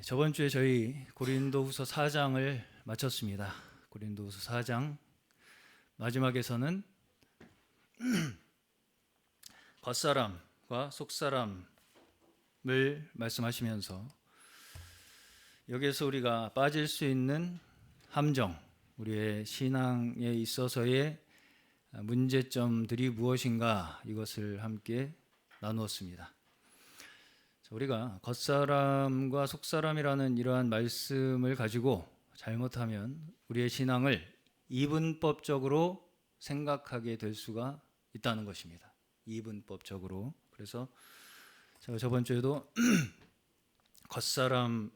저번 주에 저희 고린도후서 4장을 마쳤습니다. 고린도후서 4장 마지막에서는 겉사람과 속사람을 말씀하시면서 여기에서 우리가 빠질 수 있는 함정, 우리의 신앙에 있어서의 문제점들이 무엇인가, 이것을 함께 나누었습니다. 우리가 겉사람과 속사람이라는 이러한 말씀을 가지고 잘못하면 우리의 신앙을 이분법적으로 생각하게 될 수가 있다는 것입니다. 이분법적으로. 그래서 제가 저번 주에도 겉사람은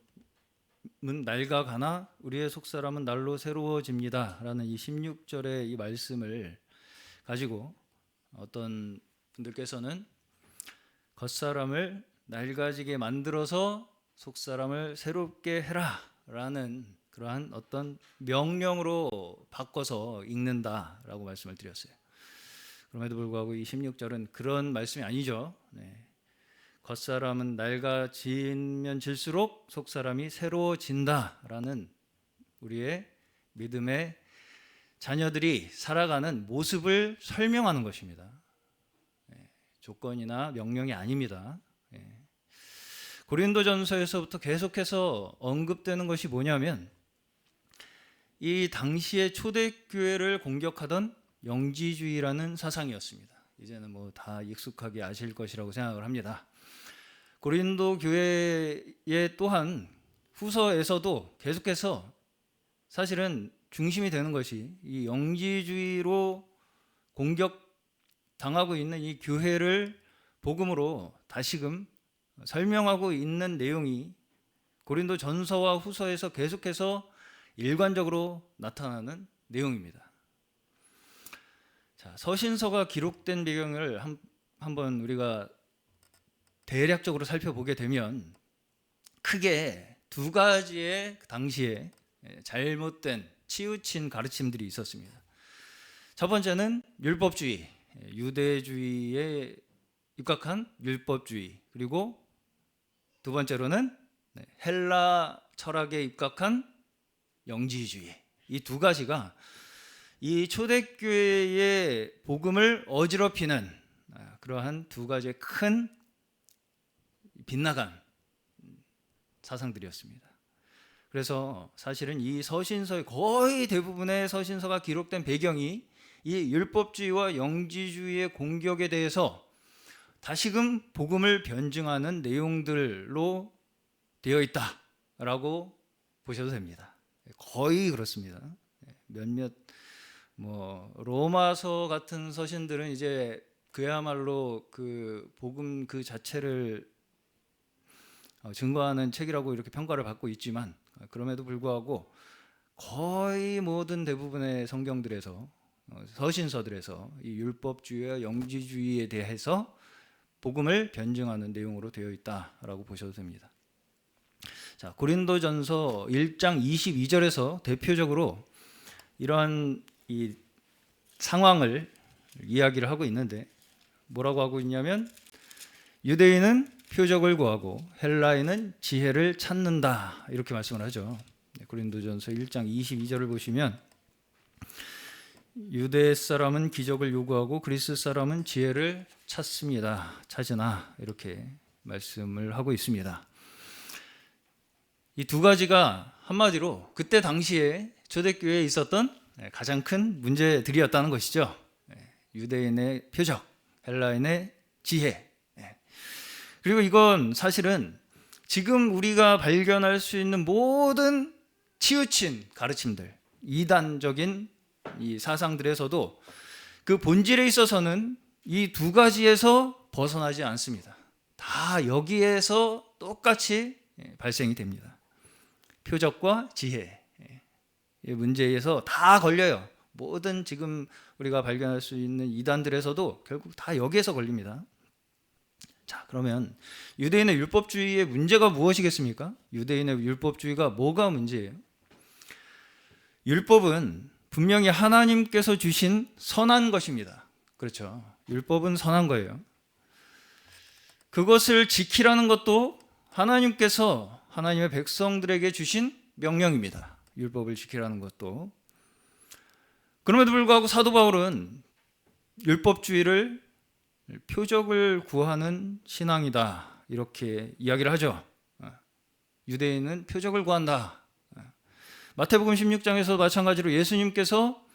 낡아가나 우리의 속사람은 날로 새로워집니다 라는 이 16절의 이 말씀을 가지고 어떤 분들께서는 겉사람을 낡아지게 만들어서 속사람을 새롭게 해라 라는 그러한 어떤 명령으로 바꿔서 읽는다라고 말씀을 드렸어요. 그럼에도 불구하고 이 16절은 그런 말씀이 아니죠. 겉사람은 낡아지면 질수록 속사람이 새로워진다라는 우리의 믿음의 자녀들이 살아가는 모습을 설명하는 것입니다. 조건이나 명령이 아닙니다. 고린도전서에서부터 계속해서 언급되는 것이 뭐냐면 이 당시의 초대교회를 공격하던 영지주의라는 사상이었습니다. 이제는 뭐 다 익숙하게 아실 것이라고 생각을 합니다. 고린도 교회에 또한 후서에서도 계속해서 사실은 중심이 되는 것이 이 영지주의로 공격당하고 있는 이 교회를 복음으로 다시금 설명하고 있는 내용이 고린도 전서와 후서에서 계속해서 일관적으로 나타나는 내용입니다. 자, 서신서가 기록된 배경을 한번 우리가 대략적으로 살펴보게 되면 크게 두 가지의 당시에 잘못된 치우친 가르침들이 있었습니다. 첫 번째는 율법주의, 유대주의에 입각한 율법주의, 그리고 두 번째로는 헬라 철학에 입각한 영지주의. 이 두 가지가 이 초대교회의 복음을 어지럽히는 그러한 두 가지의 큰 빗나간 사상들이었습니다. 그래서 사실은 이 서신서의 거의 대부분의 서신서가 기록된 배경이 이 율법주의와 영지주의의 공격에 대해서 다시금 복음을 변증하는 내용들로 되어 있다라고 보셔도 됩니다. 거의 그렇습니다. 몇몇 로마서 같은 서신들은 이제 그야말로 그 복음 그 자체를 증거하는 책이라고 이렇게 평가를 받고 있지만, 그럼에도 불구하고 거의 모든 대부분의 성경들에서 서신서들에서 이 율법주의와 영지주의에 대해서 복음을 변증하는 내용으로 되어 있다라고 보셔도 됩니다. 자, 고린도전서 1장 22절에서 대표적으로 이러한 이 상황을 이야기를 하고 있는데 뭐라고 하고 있냐면 유대인은 표적을 구하고 헬라인은 지혜를 찾는다, 이렇게 말씀을 하죠. 고린도전서 1장 22절을 보시면 유대 사람은 기적을 요구하고 그리스 사람은 지혜를 찾으나, 이렇게 말씀을 하고 있습니다. 이 두 가지가 한마디로 그때 당시에 초대교회에 있었던 가장 큰 문제들이었다는 것이죠. 유대인의 표적, 헬라인의 지혜. 그리고 이건 사실은 지금 우리가 발견할 수 있는 모든 치우친 가르침들, 이단적인 이 사상들에서도 그 본질에 있어서는 이 두 가지에서 벗어나지 않습니다. 다 여기에서 똑같이 발생이 됩니다. 표적과 지혜의 문제에서 다 걸려요. 모든 지금 우리가 발견할 수 있는 이단들에서도 결국 다 여기에서 걸립니다. 자, 그러면 유대인의 율법주의의 문제가 무엇이겠습니까? 유대인의 율법주의가 뭐가 문제예요? 율법은 분명히 하나님께서 주신 선한 것입니다. 그렇죠. 율법은 선한 거예요. 그것을 지키라는 것도 하나님께서 하나님의 백성들에게 주신 명령입니다. 율법을 지키라는 것도. 그럼에도 불구하고 사도 바울은 율법주의를 표적을 구하는 신앙이다 이렇게 이야기를 하죠. 유대인은 표적을 구한다. 마태복음 16장에서 마찬가지로 예수님께서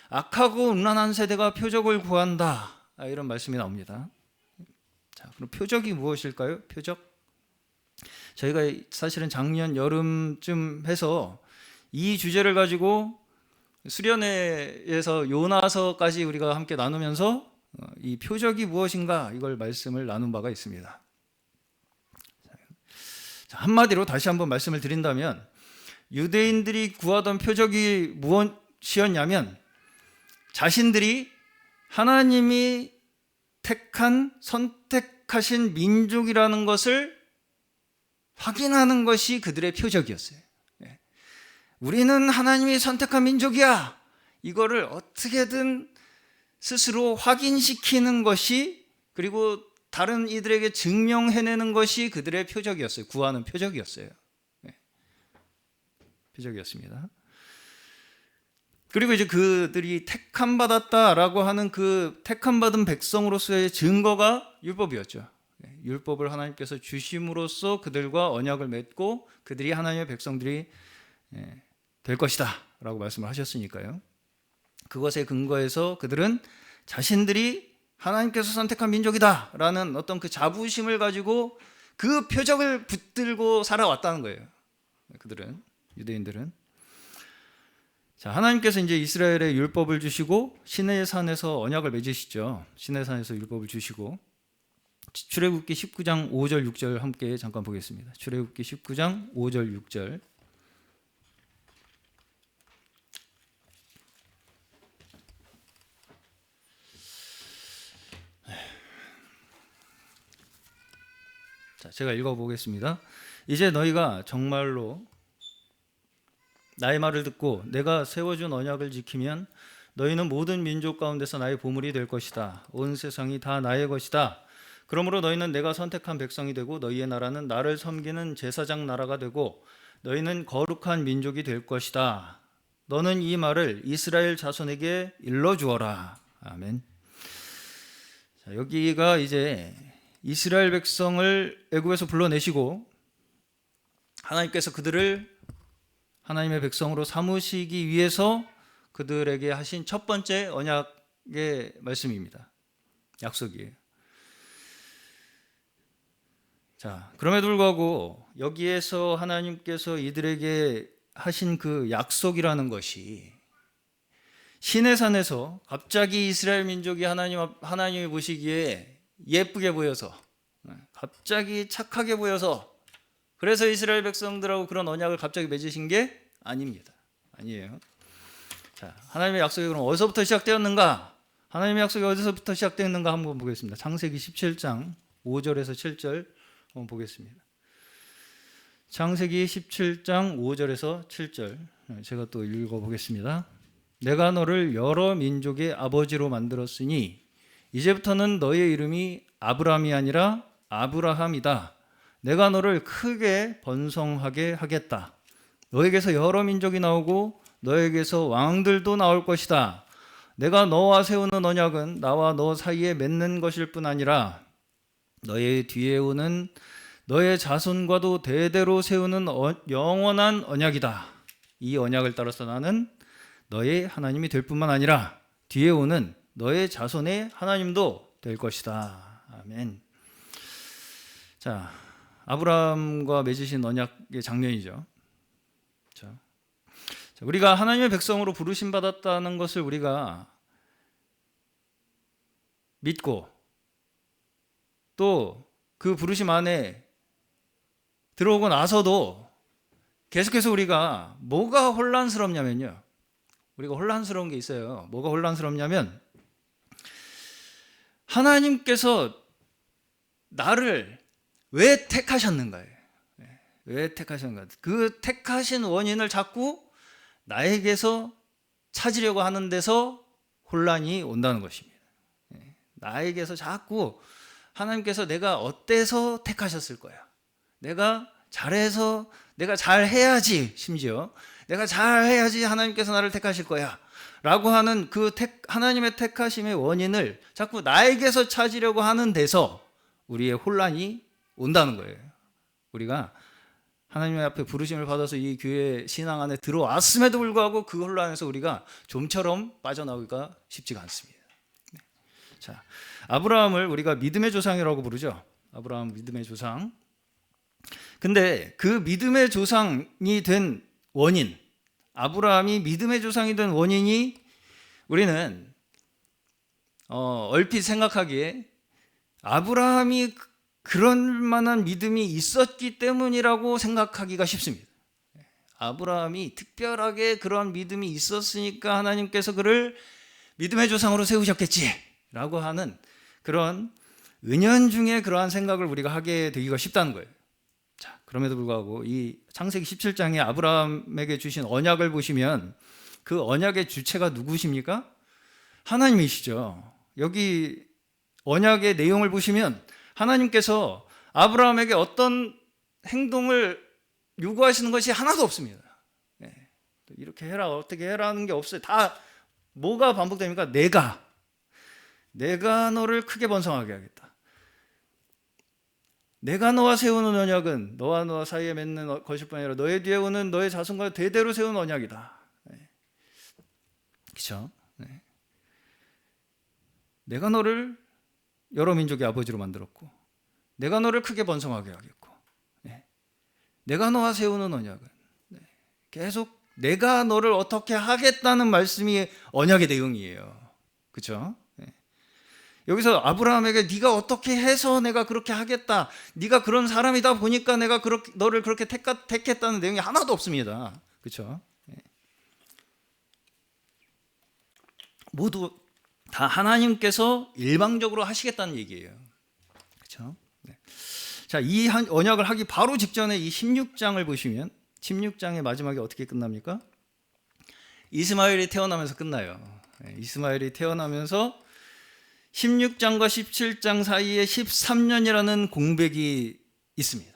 악하고 음란한 세대가 표적을 구한다 이런 말씀이 나옵니다. 자, 그럼 표적이 무엇일까요? 표적? 저희가 사실은 작년 여름쯤 해서 이 주제를 가지고 수련회에서 요나서까지 우리가 함께 나누면서 이 표적이 무엇인가 이걸 말씀을 나눈 바가 있습니다. 자, 한마디로 다시 한번 말씀을 드린다면 유대인들이 구하던 표적이 무엇이었냐면 자신들이 하나님이 선택하신 민족이라는 것을 확인하는 것이 그들의 표적이었어요. 우리는 하나님이 선택한 민족이야. 이거를 어떻게든 스스로 확인시키는 것이, 그리고 다른 이들에게 증명해내는 것이 그들의 표적이었어요. 구하는 표적이었어요. 표적이었습니다. 그리고 이제 그들이 택함받았다라고 하는 그 택함받은 백성으로서의 증거가 율법이었죠. 율법을 하나님께서 주심으로써 그들과 언약을 맺고 그들이 하나님의 백성들이 될 것이다 라고 말씀을 하셨으니까요. 그것에 근거해서 그들은 자신들이 하나님께서 선택한 민족이다 라는 어떤 그 자부심을 가지고 그 표적을 붙들고 살아왔다는 거예요. 그들은, 유대인들은. 자, 하나님께서 이제 이스라엘에 율법을 주시고 시내의 산에서 언약을 맺으시죠. 시내의 산에서 율법을 주시고. 출애굽기 19장 5절 6절 함께 잠깐 보겠습니다. 출애굽기 19장 5절 6절. 자, 제가 읽어보겠습니다. 이제 너희가 정말로 나의 말을 듣고 내가 세워준 언약을 지키면 너희는 모든 민족 가운데서 나의 보물이 될 것이다. 온 세상이 다 나의 것이다. 그러므로 너희는 내가 선택한 백성이 되고 너희의 나라는 나를 섬기는 제사장 나라가 되고 너희는 거룩한 민족이 될 것이다. 너는 이 말을 이스라엘 자손에게 일러주어라. 아멘. 자, 여기가 이제 이스라엘 백성을 애굽에서 불러내시고 하나님께서 그들을 하나님의 백성으로 삼으시기 위해서 그들에게 하신 첫 번째 언약의 말씀입니다. 약속이에요. 자, 그럼에도 불구하고 여기에서 하나님께서 이들에게 하신 그 약속이라는 것이 시내산에서 갑자기 이스라엘 민족이 하나님이 보시기에 예쁘게 보여서, 갑자기 착하게 보여서, 그래서 이스라엘 백성들하고 그런 언약을 갑자기 맺으신 게 아닙니다. 아니에요. 자, 하나님의 약속이 그럼 어디서부터 시작되었는가? 하나님의 약속이 어디서부터 시작되었는가 한번 보겠습니다. 창세기 17장 5절에서 7절 한번 보겠습니다. 창세기 17장 5절에서 7절 제가 또 읽어보겠습니다. 내가 너를 여러 민족의 아버지로 만들었으니 이제부터는 너의 이름이 아브람이 아니라 아브라함이다. 내가 너를 크게 번성하게 하겠다. 너에게서 여러 민족이 나오고 너에게서 왕들도 나올 것이다. 내가 너와 세우는 언약은 나와 너 사이에 맺는 것일 뿐 아니라 너의 뒤에 오는 너의 자손과도 대대로 세우는 영원한 언약이다. 이 언약을 따라서 나는 너의 하나님이 될 뿐만 아니라 뒤에 오는 너의 자손의 하나님도 될 것이다. 아멘. 자, 아브라함과 맺으신 언약의 장면이죠. 자, 우리가 하나님의 백성으로 부르심 받았다는 것을 우리가 믿고 또 그 부르심 안에 들어오고 나서도 계속해서 우리가 뭐가 혼란스럽냐면요. 우리가 혼란스러운 게 있어요. 뭐가 혼란스럽냐면 하나님께서 나를 왜 택하셨는가요? 왜 택하셨는가? 그 택하신 원인을 자꾸 나에게서 찾으려고 하는 데서 혼란이 온다는 것입니다. 나에게서 자꾸 하나님께서 내가 어때서 택하셨을 거야? 내가 잘해서 내가 잘해야지, 심지어 내가 잘해야지 하나님께서 나를 택하실 거야 라고 하는 그 하나님의 택하심의 원인을 자꾸 나에게서 찾으려고 하는 데서 우리의 혼란이 온다는 거예요. 우리가 하나님의 앞에 부르심을 받아서 이 교회 신앙 안에 들어왔음에도 불구하고 그 혼란에서 우리가 좀처럼 빠져나오기가 쉽지가 않습니다. 자, 아브라함을 우리가 믿음의 조상이라고 부르죠. 아브라함 믿음의 조상. 근데 그 믿음의 조상이 된 원인, 아브라함이 믿음의 조상이 된 원인이 우리는 얼핏 생각하기에 아브라함이 그런 만한 믿음이 있었기 때문이라고 생각하기가 쉽습니다. 아브라함이 특별하게 그런 믿음이 있었으니까 하나님께서 그를 믿음의 조상으로 세우셨겠지라고 하는 그런 은연중에 그러한 생각을 우리가 하게 되기가 쉽다는 거예요. 자, 그럼에도 불구하고 이 창세기 17장에 아브라함에게 주신 언약을 보시면 그 언약의 주체가 누구십니까? 하나님이시죠. 여기 언약의 내용을 보시면 하나님께서 아브라함에게 어떤 행동을 요구하시는 것이 하나도 없습니다. 이렇게 해라, 어떻게 해라 하는 게 없어요. 다 뭐가 반복됩니까? 내가 너를 크게 번성하게 하겠다. 내가 너와 세우는 언약은 너와 너 사이에 맺는 것일 뿐 아니라 너의 뒤에 오는 너의 자손과 대대로 세운 언약이다. 그렇죠? 내가 너를 여러 민족의 아버지로 만들었고 내가 너를 크게 번성하게 하겠고 내가 너와 세우는 언약은 계속 내가 너를 어떻게 하겠다는 말씀이 언약의 내용이에요. 그렇죠? 여기서 아브라함에게 네가 어떻게 해서 내가 그렇게 하겠다, 네가 그런 사람이다 보니까 내가 너를 그렇게 택했다는 내용이 하나도 없습니다. 그렇죠? 모두 다 하나님께서 일방적으로 하시겠다는 얘기예요. 그렇죠? 자, 이 언약을 하기 바로 직전에 이 16장을 보시면 16장의 마지막에 어떻게 끝납니까? 이스마엘이 태어나면서 끝나요. 이스마엘이 태어나면서 16장과 17장 사이에 13년이라는 공백이 있습니다.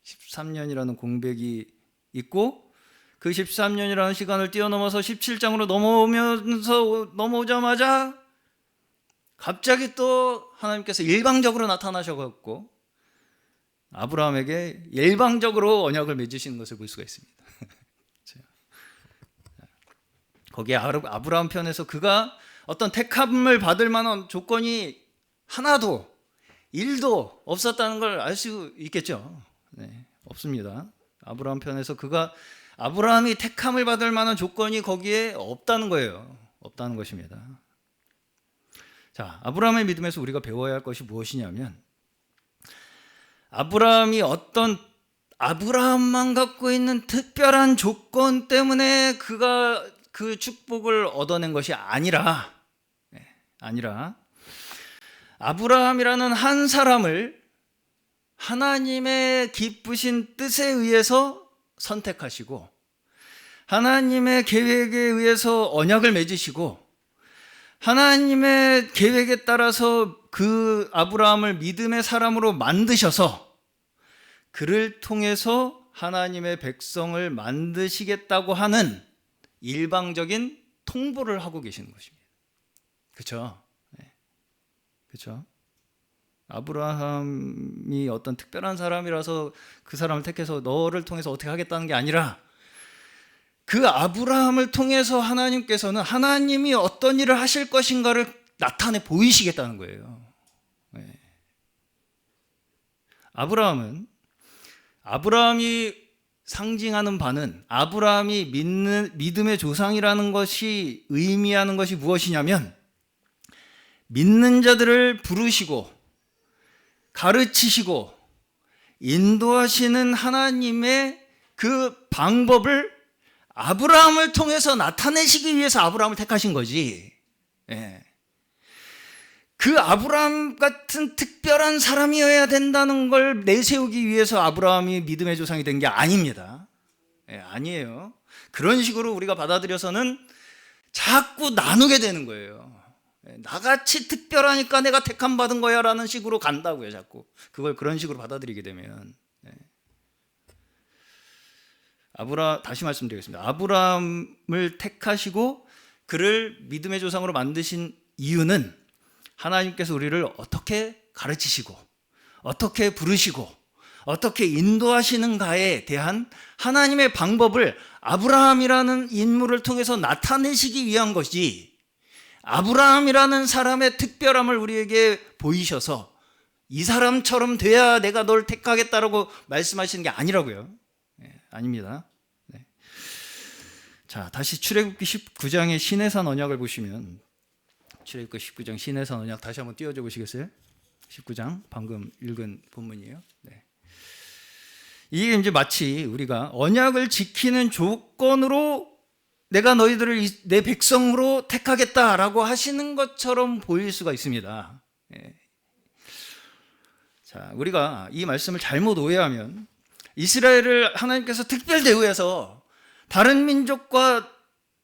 13년이라는 공백이 있고 그 13년이라는 시간을 뛰어넘어서 17장으로 넘어오자마자 갑자기 또 하나님께서 일방적으로 나타나셔서 아브라함에게 일방적으로 언약을 맺으시는 것을 볼 수가 있습니다. 거기에 아브라함 편에서 그가 어떤 택함을 받을 만한 조건이 하나도 1도 없었다는 걸 알 수 있겠죠. 없습니다. 아브라함 편에서 아브라함이 택함을 받을 만한 조건이 거기에 없다는 거예요. 없다는 것입니다. 자, 아브라함의 믿음에서 우리가 배워야 할 것이 무엇이냐면 아브라함만 갖고 있는 특별한 조건 때문에 그가 그 축복을 얻어낸 것이 아니라 아브라함이라는 한 사람을 하나님의 기쁘신 뜻에 의해서 선택하시고 하나님의 계획에 의해서 언약을 맺으시고 하나님의 계획에 따라서 그 아브라함을 믿음의 사람으로 만드셔서 그를 통해서 하나님의 백성을 만드시겠다고 하는 일방적인 통보를 하고 계시는 것입니다. 그렇죠? 그렇죠? 아브라함이 어떤 특별한 사람이라서 그 사람을 택해서 너를 통해서 어떻게 하겠다는 게 아니라 그 아브라함을 통해서 하나님께서는 하나님이 어떤 일을 하실 것인가를 나타내 보이시겠다는 거예요. 아브라함이 상징하는 바는 아브라함이 믿음의 조상이라는 것이 의미하는 것이 무엇이냐면 믿는 자들을 부르시고 가르치시고 인도하시는 하나님의 그 방법을 아브라함을 통해서 나타내시기 위해서 아브라함을 택하신 거지. 그 아브라함 같은 특별한 사람이어야 된다는 걸 내세우기 위해서 아브라함이 믿음의 조상이 된 게 아닙니다. 아니에요. 그런 식으로 우리가 받아들여서는 자꾸 나누게 되는 거예요. 나같이 특별하니까 내가 택함 받은 거야 라는 식으로 간다고요. 자꾸 그걸 그런 식으로 받아들이게 되면 다시 말씀드리겠습니다. 아브라함을 택하시고 그를 믿음의 조상으로 만드신 이유는 하나님께서 우리를 어떻게 가르치시고 어떻게 부르시고 어떻게 인도하시는가에 대한 하나님의 방법을 아브라함이라는 인물을 통해서 나타내시기 위한 것이지, 아브라함이라는 사람의 특별함을 우리에게 보이셔서 이 사람처럼 돼야 내가 널 택하겠다라고 말씀하시는 게 아니라고요. 아닙니다. 네. 자, 다시 출애굽기 19장의 시내산 언약을 보시면, 출애굽기 19장 시내산 언약 다시 한번 띄워줘 보시겠어요? 19장 방금 읽은 본문이에요. 네. 이게 이제 마치 우리가 언약을 지키는 조건으로 내가 너희들을 내 백성으로 택하겠다라고 하시는 것처럼 보일 수가 있습니다. 네. 자, 우리가 이 말씀을 잘못 오해하면 이스라엘을 하나님께서 특별 대우해서 다른 민족과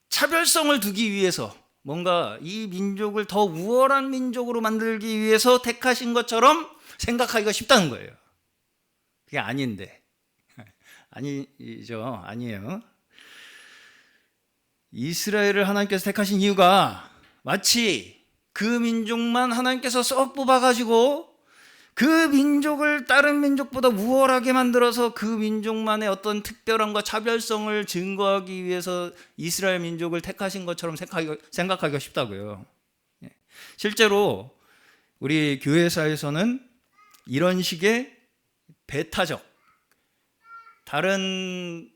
차별성을 두기 위해서 뭔가 이 민족을 더 우월한 민족으로 만들기 위해서 택하신 것처럼 생각하기가 쉽다는 거예요. 그게 아닌데. 아니죠. 아니에요. 이스라엘을 하나님께서 택하신 이유가 마치 그 민족만 하나님께서 쏙 뽑아가지고 그 민족을 다른 민족보다 우월하게 만들어서 그 민족만의 어떤 특별함과 차별성을 증거하기 위해서 이스라엘 민족을 택하신 것처럼 생각하기가 쉽다고요. 실제로 우리 교회사에서는 이런 식의 배타적, 다른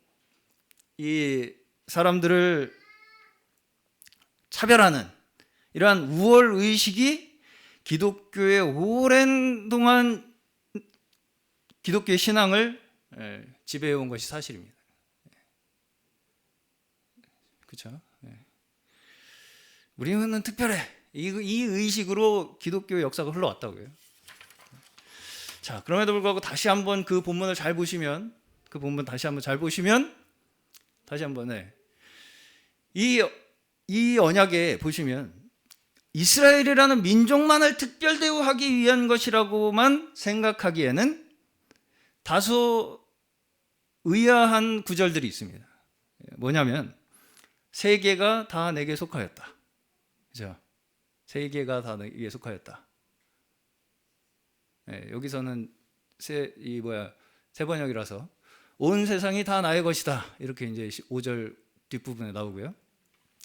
이 사람들을 차별하는 이러한 우월 의식이 기독교의 오랜 동안 기독교의 신앙을 지배해온 것이 사실입니다. 그렇죠? 우리는 특별해. 이 의식으로 기독교의 역사가 흘러왔다고요. 자, 그럼에도 불구하고 다시 한번 그 본문을 잘 보시면, 그 본문 다시 한번 잘 보시면, 다시 한번 이 언약에 보시면 이스라엘이라는 민족만을 특별 대우하기 위한 것이라고만 생각하기에는 다소 의아한 구절들이 있습니다. 뭐냐면 세계가 다 내게 속하였다. 그죠? 세계가 다 내게 속하였다. 여기서는 세 번역이라서 온 세상이 다 나의 것이다. 이렇게 이제 5절 뒷부분에 나오고요.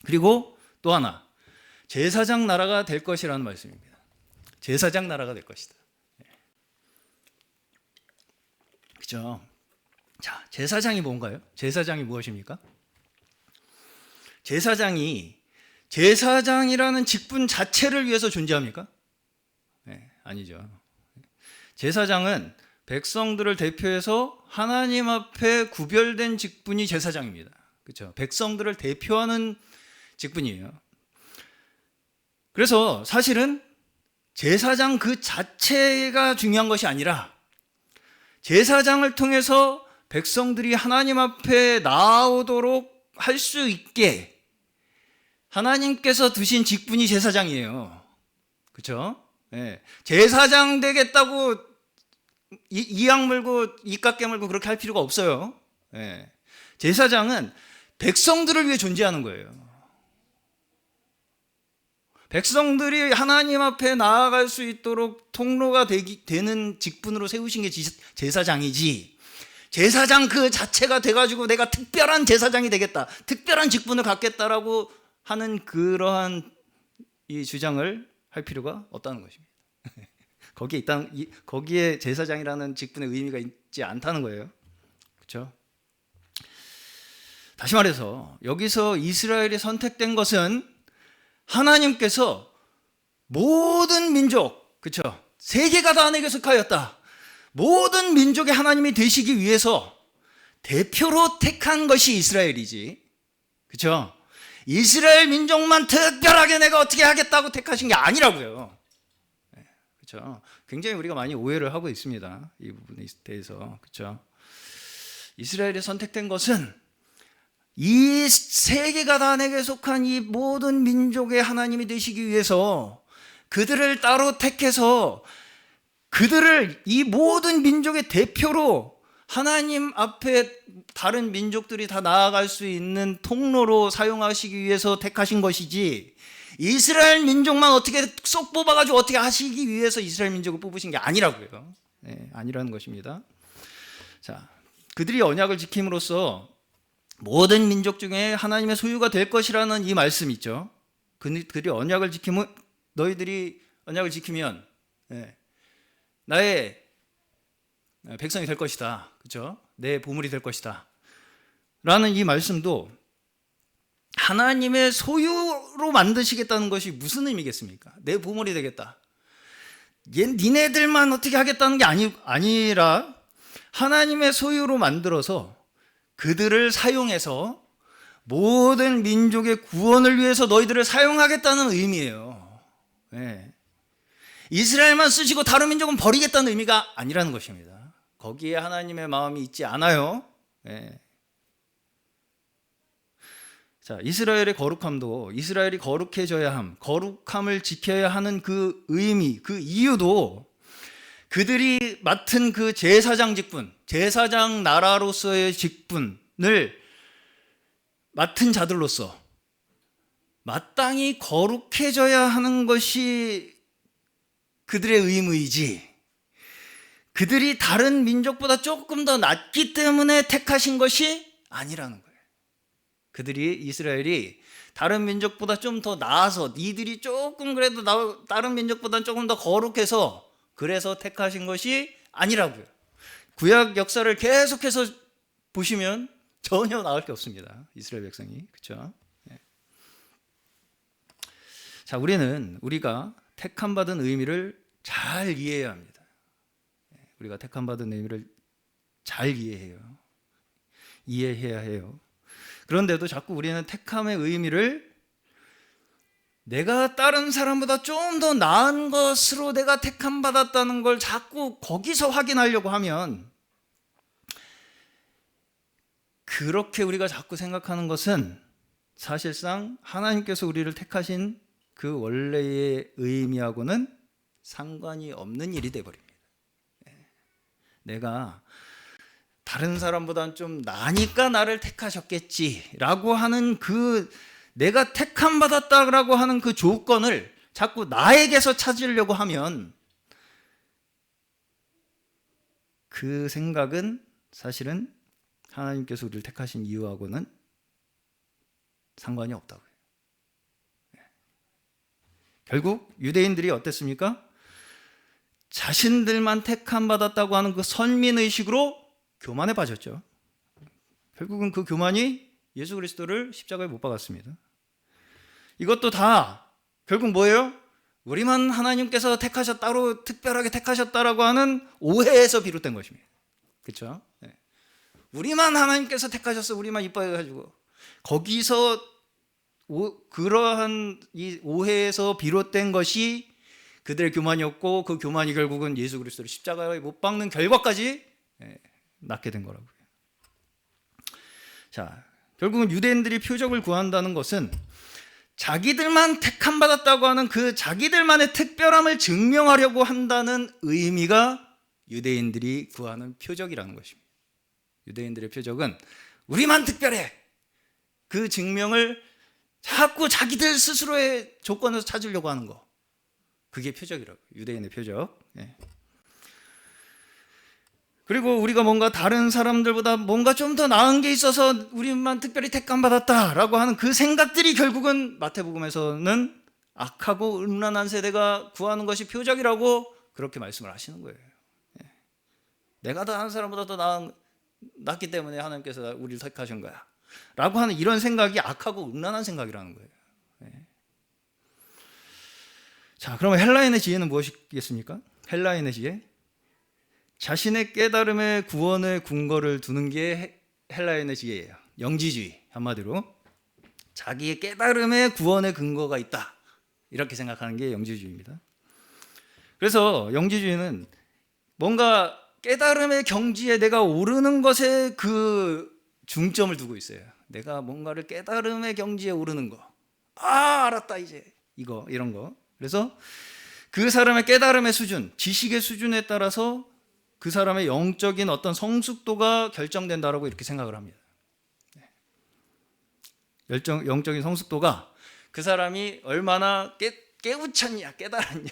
그리고 또 하나, 제사장 나라가 될 것이라는 말씀입니다. 제사장 나라가 될 것이다. 그죠? 자, 제사장이 뭔가요? 제사장이 무엇입니까? 제사장이라는 직분 자체를 위해서 존재합니까? 아니죠. 제사장은 백성들을 대표해서 하나님 앞에 구별된 직분이 제사장입니다. 그렇죠? 백성들을 대표하는 직분이에요. 그래서 사실은 제사장 그 자체가 중요한 것이 아니라 제사장을 통해서 백성들이 하나님 앞에 나오도록 할 수 있게 하나님께서 두신 직분이 제사장이에요. 그렇죠? 제사장 되겠다고 이악 물고 이깟 깨물고 그렇게 할 필요가 없어요. 제사장은 백성들을 위해 존재하는 거예요. 백성들이 하나님 앞에 나아갈 수 있도록 통로가 되는 직분으로 세우신 게 제사장이지, 제사장 그 자체가 돼가지고 내가 특별한 제사장이 되겠다, 특별한 직분을 갖겠다라고 하는 그러한 이 주장을 할 필요가 없다는 것입니다. 거기에 제사장이라는 직분의 의미가 있지 않다는 거예요. 그렇죠? 다시 말해서 여기서 이스라엘이 선택된 것은 하나님께서 모든 민족, 그렇죠? 세계가 다 내게 속하였다. 모든 민족의 하나님이 되시기 위해서 대표로 택한 것이 이스라엘이지. 그렇죠? 이스라엘 민족만 특별하게 내가 어떻게 하겠다고 택하신 게 아니라고요. 그렇죠? 굉장히 우리가 많이 오해를 하고 있습니다. 이 부분에 대해서. 그렇죠? 이스라엘이 선택된 것은 이 세계가 다 내게 속한 이 모든 민족의 하나님이 되시기 위해서 그들을 따로 택해서 그들을 이 모든 민족의 대표로 하나님 앞에 다른 민족들이 다 나아갈 수 있는 통로로 사용하시기 위해서 택하신 것이지, 이스라엘 민족만 어떻게 쏙 뽑아가지고 어떻게 하시기 위해서 이스라엘 민족을 뽑으신 게 아니라고요. 네, 아니라는 것입니다. 자, 그들이 언약을 지킴으로써 모든 민족 중에 하나님의 소유가 될 것이라는 이 말씀 있죠. 그들이 언약을 지키면, 너희들이 언약을 지키면 나의 백성이 될 것이다. 그렇죠? 내 보물이 될 것이다. 라는 이 말씀도 하나님의 소유로 만드시겠다는 것이 무슨 의미겠습니까? 내 보물이 되겠다. 니네들만 어떻게 하겠다는 게 아니라 하나님의 소유로 만들어서 그들을 사용해서 모든 민족의 구원을 위해서 너희들을 사용하겠다는 의미예요. 네. 이스라엘만 쓰시고 다른 민족은 버리겠다는 의미가 아니라는 것입니다. 거기에 하나님의 마음이 있지 않아요. 네. 자, 이스라엘의 거룩함도, 이스라엘이 거룩해져야 함, 거룩함을 지켜야 하는 그 의미, 그 이유도 그들이 맡은 그 제사장 직분, 제사장 나라로서의 직분을 맡은 자들로서 마땅히 거룩해져야 하는 것이 그들의 의무이지, 그들이 다른 민족보다 조금 더 낫기 때문에 택하신 것이 아니라는 거예요. 이스라엘이 다른 민족보다 좀 더 나아서, 니들이 조금 그래도 다른 민족보다 조금 더 거룩해서 그래서 택하신 것이 아니라고요. 구약 역사를 계속해서 보시면 전혀 나을 게 없습니다. 이스라엘 백성이. 그렇죠? 네. 자, 우리가 택함 받은 의미를 잘 이해해야 합니다. 우리가 택함 받은 의미를 잘 이해해야 해요. 그런데도 자꾸 우리는 택함의 의미를 내가 다른 사람보다 좀 더 나은 것으로 내가 택함 받았다는 걸 자꾸 거기서 확인하려고 하면, 그렇게 우리가 자꾸 생각하는 것은 사실상 하나님께서 우리를 택하신 그 원래의 의미하고는 상관이 없는 일이 되어버립니다. 내가 다른 사람보다는 좀 나으니까 나를 택하셨겠지라고 하는 그 내가 택함 받았다라고 하는 그 조건을 자꾸 나에게서 찾으려고 하면, 그 생각은 사실은 하나님께서 우리를 택하신 이유하고는 상관이 없다고요. 결국 유대인들이 어땠습니까? 자신들만 택함 받았다고 하는 그 선민의식으로 교만에 빠졌죠. 결국은 그 교만이 예수 그리스도를 십자가에 못 박았습니다. 이것도 다 결국 뭐예요? 우리만 하나님께서 택하셨다로, 특별하게 택하셨다라고 하는 오해에서 비롯된 것입니다. 그렇죠? 네. 우리만 하나님께서 택하셨어, 우리만 이뻐해가지고, 거기서 그러한 이 오해에서 비롯된 것이 그들의 교만이었고, 그 교만이 결국은 예수 그리스도를 십자가에 못 박는 결과까지 낳게 된 거라고요. 자, 결국은 유대인들이 표적을 구한다는 것은 자기들만 택함 받았다고 하는 그 자기들만의 특별함을 증명하려고 한다는 의미가 유대인들이 구하는 표적이라는 것입니다. 유대인들의 표적은 우리만 특별해, 그 증명을 자꾸 자기들 스스로의 조건에서 찾으려고 하는 거, 그게 표적이라고, 유대인의 표적. 그리고 우리가 뭔가 다른 사람들보다 뭔가 좀 더 나은 게 있어서 우리만 특별히 택감 받았다라고 하는 그 생각들이 결국은 마태복음에서는 악하고 음란한 세대가 구하는 것이 표적이라고 그렇게 말씀을 하시는 거예요. 내가 다른 사람보다 더 낫기 때문에 하나님께서 우리를 택하신 거야 라고 하는 이런 생각이 악하고 음란한 생각이라는 거예요. 자, 그러면 헬라인의 지혜는 무엇이겠습니까? 헬라인의 지혜, 자신의 깨달음의 구원의 궁궐을 두는 게 헬라인의 지혜예요. 영지주의, 한마디로 자기의 깨달음의 구원의 근거가 있다, 이렇게 생각하는 게 영지주의입니다. 그래서 영지주의는 뭔가 깨달음의 경지에 내가 오르는 것에 그 중점을 두고 있어요. 내가 뭔가를 깨달음의 경지에 오르는 거, 알았다 이제, 이런 거. 그래서 그 사람의 깨달음의 수준, 지식의 수준에 따라서 그 사람의 영적인 어떤 성숙도가 결정된다라고 이렇게 생각을 합니다. 영적인 성숙도가 그 사람이 얼마나 깨우쳤냐, 깨달았냐,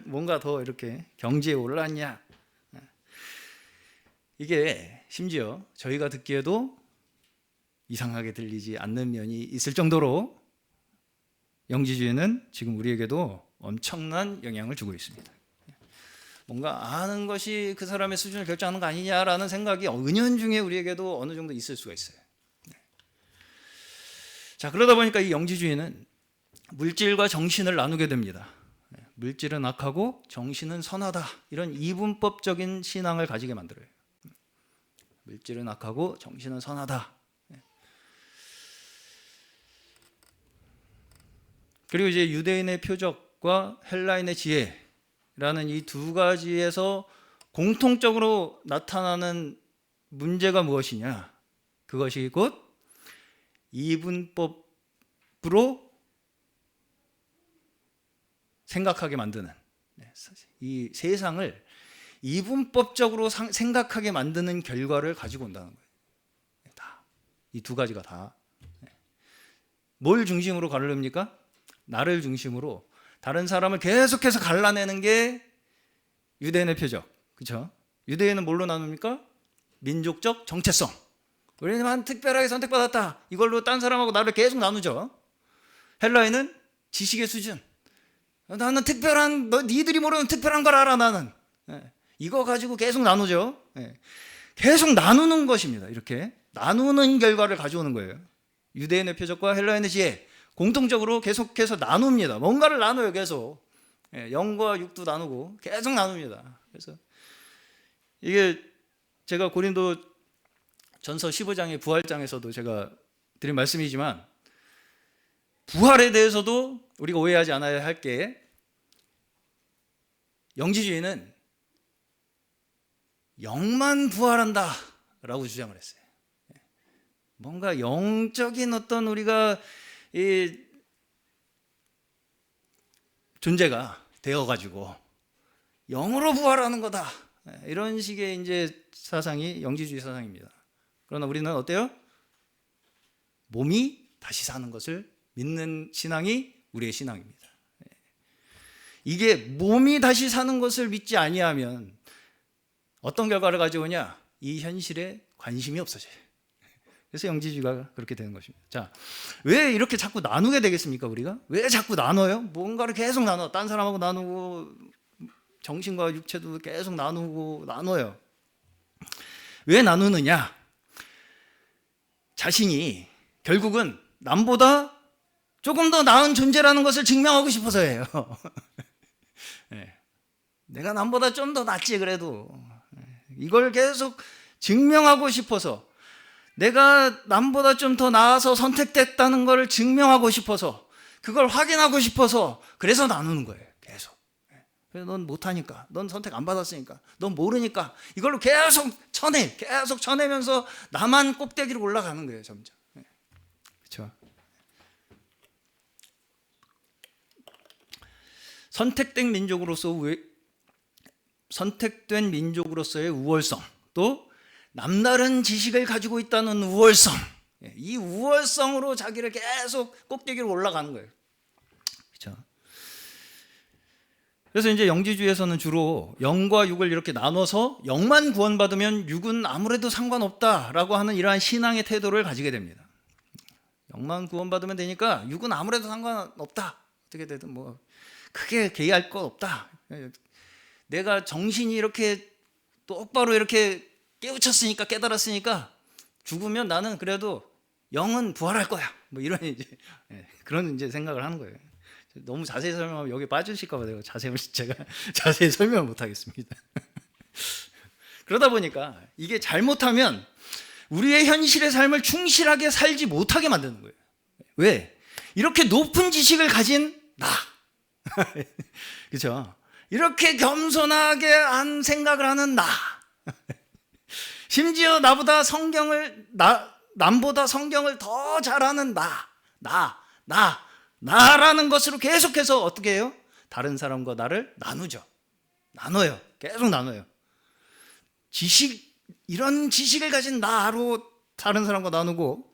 뭔가 더 이렇게 경지에 올랐냐. 이게 심지어 저희가 듣기에도 이상하게 들리지 않는 면이 있을 정도로 영지주의는 지금 우리에게도 엄청난 영향을 주고 있습니다. 뭔가 아는 것이 그 사람의 수준을 결정하는 거 아니냐라는 생각이 은연중에 우리에게도 어느 정도 있을 수가 있어요. 자, 그러다 보니까 이 영지주의는 물질과 정신을 나누게 됩니다. 물질은 악하고 정신은 선하다, 이런 이분법적인 신앙을 가지게 만들어요. 물질은 악하고 정신은 선하다. 그리고 이제 유대인의 표적과 헬라인의 지혜라는 이 두 가지에서 공통적으로 나타나는 문제가 무엇이냐? 그것이 곧 이분법으로 생각하게 만드는, 이 세상을 이분법적으로 생각하게 만드는 결과를 가지고 온다는 거예요. 이 두 가지가 다. 뭘 중심으로 가르릅니까? 나를 중심으로 다른 사람을 계속해서 갈라내는 게 유대인의 표적. 그렇죠? 유대인은 뭘로 나눕니까? 민족적 정체성. 우리만 특별하게 선택받았다, 이걸로 딴 사람하고 나를 계속 나누죠. 헬라인은 지식의 수준. 나는 특별한, 니들이 모르는 특별한 걸 알아, 나는. 이거 가지고 계속 나누죠. 계속 나누는 것입니다. 이렇게 나누는 결과를 가져오는 거예요. 유대인의 표적과 헬라인의 지혜, 공통적으로 계속해서 나눕니다. 뭔가를 나눠요, 계속. 영과 육도 나누고 계속 나눕니다. 그래서 이게 제가 고린도 전서 15장의 부활장에서도 제가 드린 말씀이지만, 부활에 대해서도 우리가 오해하지 않아야 할 게, 영지주의는 영만 부활한다 라고 주장을 했어요. 뭔가 영적인 어떤 우리가 이 존재가 되어가지고 영으로 부활하는 거다, 이런 식의 이제 사상이 영지주의 사상입니다. 그러나 우리는 어때요? 몸이 다시 사는 것을 믿는 신앙이 우리의 신앙입니다. 이게 몸이 다시 사는 것을 믿지 아니하면 어떤 결과를 가져오냐? 이 현실에 관심이 없어져요. 그래서 영지주의가 그렇게 되는 것입니다. 자, 왜 이렇게 자꾸 나누게 되겠습니까? 우리가 왜 자꾸 나눠요? 뭔가를 계속 나눠. 딴 사람하고 나누고, 정신과 육체도 계속 나눠요. 왜 나누느냐? 자신이 결국은 남보다 조금 더 나은 존재라는 것을 증명하고 싶어서예요. 내가 남보다 좀 더 낫지 그래도. 이걸 계속 증명하고 싶어서, 내가 남보다 좀 더 나아서 선택됐다는 걸 증명하고 싶어서, 그걸 확인하고 싶어서, 그래서 나누는 거예요, 계속. 그래서 넌 못하니까, 넌 선택 안 받았으니까, 넌 모르니까, 이걸로 계속 쳐내면서 나만 꼭대기로 올라가는 거예요, 점점. 그렇죠? 선택된 민족으로서의 우월성, 또 남다른 지식을 가지고 있다는 우월성, 이 우월성으로 자기를 계속 꼭대기로 올라가는 거예요. 그렇죠? 그래서 이제 영지주의에서는 주로 영과 육을 이렇게 나눠서 영만 구원받으면 육은 아무래도 상관없다라고 하는 이러한 신앙의 태도를 가지게 됩니다. 영만 구원받으면 되니까 육은 아무래도 상관없다, 어떻게 되든 뭐 크게 개의할 것 없다, 내가 정신이 이렇게 똑바로 이렇게 깨우쳤으니까, 깨달았으니까 죽으면 나는 그래도 영은 부활할 거야, 뭐 이런 이제 그런 이제 생각을 하는 거예요. 너무 자세히 설명하면 여기 빠지실까 봐 제가 자세히 설명을 못 하겠습니다. 그러다 보니까 이게 잘못하면 우리의 현실의 삶을 충실하게 살지 못하게 만드는 거예요. 왜? 이렇게 높은 지식을 가진 나, 그렇죠? 이렇게 겸손하게 한 생각을 하는 나, 심지어 남보다 성경을 더 잘하는 나라는 것으로 계속해서 어떻게 해요? 다른 사람과 나를 나눠요. 계속 나눠요. 이런 지식을 가진 나로 다른 사람과 나누고,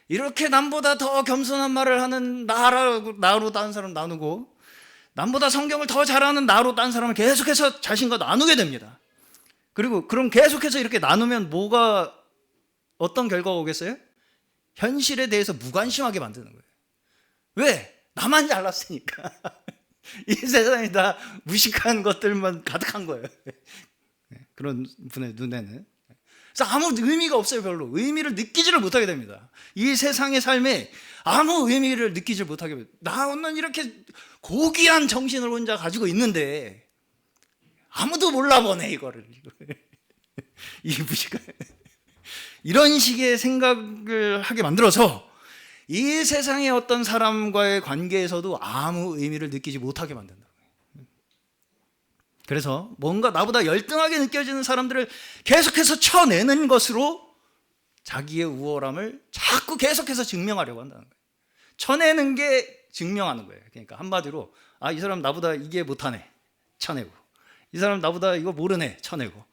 이렇게 남보다 더 겸손한 말을 하는 나로 다른 사람 나누고, 남보다 성경을 더 잘하는 나로 다른 사람을 계속해서 자신과 나누게 됩니다. 그리고 그럼 계속해서 이렇게 나누면 어떤 결과가 오겠어요? 현실에 대해서 무관심하게 만드는 거예요. 왜? 나만 잘났으니까. 이 세상에 다 무식한 것들만 가득한 거예요. 그런 분의 눈에는. 그래서 아무 의미가 없어요. 별로 의미를 느끼지를 못하게 됩니다. 이 세상의 삶에 아무 의미를 느끼지 못하게 됩니다. 나는 이렇게 고귀한 정신을 혼자 가지고 있는데 아무도 몰라보네 이거를. 이 무식한 이런 식의 생각을 하게 만들어서 이 세상의 어떤 사람과의 관계에서도 아무 의미를 느끼지 못하게 만든다. 그래서 뭔가 나보다 열등하게 느껴지는 사람들을 계속해서 쳐내는 것으로 자기의 우월함을 자꾸 계속해서 증명하려고 한다는 거예요. 쳐내는 게 증명하는 거예요. 그러니까 한마디로 이 사람 나보다 이게 못하네, 쳐내고, 이 사람 나보다 이거 모르네, 쳐내고,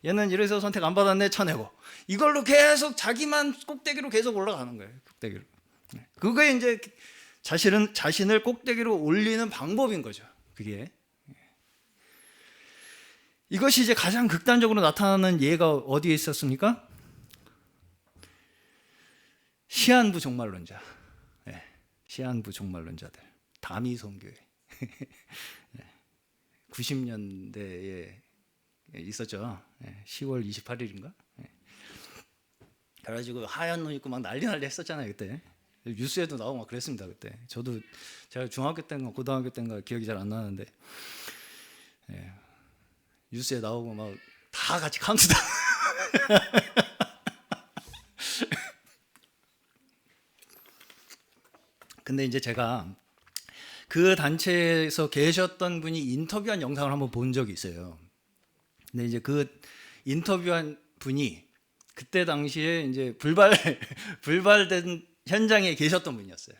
얘는 이래서 선택 안 받았네, 쳐내고, 이걸로 계속 자기만 꼭대기로 계속 올라가는 거예요. 꼭대기로. 그게 이제 자신을 꼭대기로 올리는 방법인 거죠. 그게. 이것이 이제 가장 극단적으로 나타나는 예가 어디에 있었습니까? 시한부 종말론자. 시한부 종말론자들. 다미선교회. 90년대에 있었죠. 10월 28일인가? 그래가지고 하얀 옷 입고 막 난리 했었잖아요, 그때. 뉴스에도 나오고 막 그랬습니다, 그때. 제가 중학교 때인가 고등학교 때인가 기억이 잘 안 나는데, 뉴스에 나오고 막 다 같이 카운트다운. 근데 이제 제가 그 단체에서 계셨던 분이 인터뷰한 영상을 한번 본 적이 있어요. 근데 이제 그 인터뷰한 분이 그때 당시에 이제 불발된 현장에 계셨던 분이었어요.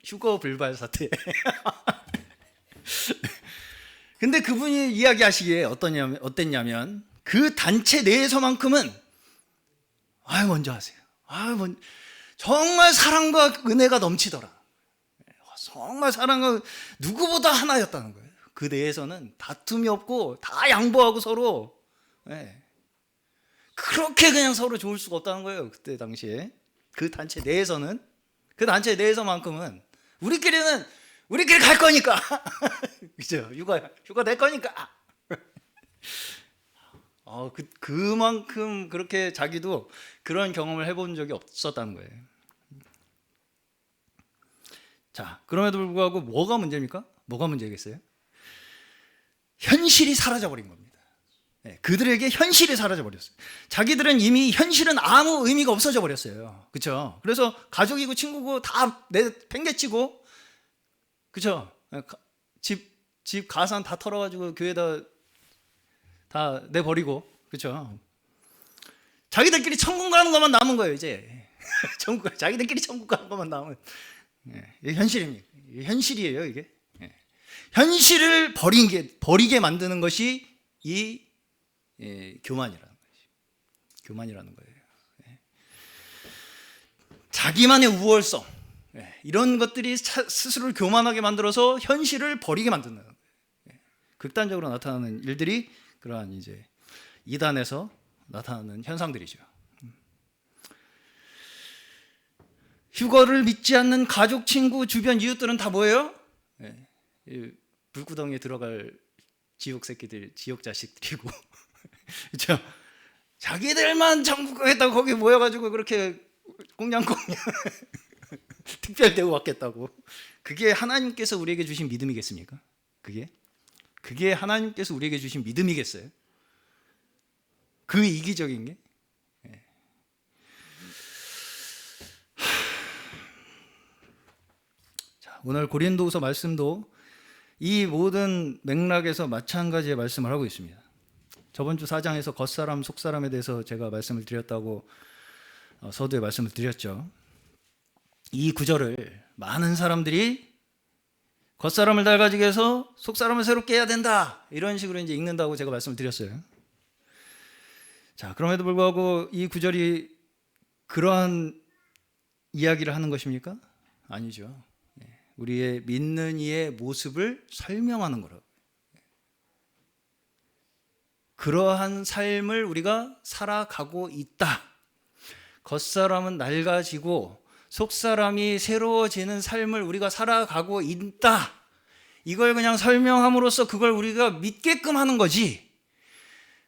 휴거 불발 사태. 근데 그분이 이야기하시기에 어땠냐면 그 단체 내에서만큼은 먼저 하세요. 정말 사랑과 은혜가 넘치더라. 정말 사랑과 누구보다 하나였다는 거예요. 그 내에서는 다툼이 없고 다 양보하고 서로 그렇게 그냥 서로 좋을 수가 없다는 거예요. 그때 당시에 그 단체 내에서만큼은 우리끼리 갈 거니까. 그죠? 휴가 낼 거니까. 그만큼 그렇게 자기도 그런 경험을 해본 적이 없었다는 거예요. 자, 그럼에도 불구하고 뭐가 문제입니까? 뭐가 문제겠어요? 현실이 사라져버린 겁니다. 그들에게 현실이 사라져버렸어요. 자기들은 이미 현실은 아무 의미가 없어져 버렸어요. 그렇죠? 그래서 가족이고 친구고 다 팽개치고, 그렇죠? 집 가산 다 털어가지고 교회에다 다 내버리고, 그렇죠? 자기들끼리 천국 가는 것만 남은 거예요, 이제. 자기들끼리 천국 가는 것만 남은. 이게 현실입니다. 이게 현실이에요, 이게. 현실을 버리게 만드는 것이 이 교만이라는 거죠. 교만이라는 거예요. 자기만의 우월성, 이런 것들이 스스로를 교만하게 만들어서 현실을 버리게 만드는 거예요. 극단적으로 나타나는 일들이 그러한 이제 이단에서 나타나는 현상들이죠. 휴거를 믿지 않는 가족, 친구, 주변 이웃들은 다 뭐예요? 불구덩이에 들어갈 지옥 새끼들, 지옥 자식들이고, 그렇죠? 자기들만 천국했다고 거기 모여가지고 그렇게 꽁냥꽁냥 특별 대우 받겠다고. 그게 하나님께서 우리에게 주신 믿음이겠습니까? 그게 하나님께서 우리에게 주신 믿음이겠어요? 그 이기적인 게? 자, 오늘 고린도후서 말씀도 이 모든 맥락에서 마찬가지의 말씀을 하고 있습니다. 저번 주 4장에서 겉사람, 속사람에 대해서 제가 말씀을 드렸다고 서두에 말씀을 드렸죠. 이 구절을 많은 사람들이 겉사람을 낡아지게 해서 속사람을 새롭게 해야 된다, 이런 식으로 이제 읽는다고 제가 말씀을 드렸어요. 자, 그럼에도 불구하고 이 구절이 그러한 이야기를 하는 것입니까? 아니죠. 우리의 믿는 이의 모습을 설명하는 거라고. 그러한 삶을 우리가 살아가고 있다. 겉사람은 낡아지고 속사람이 새로워지는 삶을 우리가 살아가고 있다. 이걸 그냥 설명함으로써 그걸 우리가 믿게끔 하는 거지.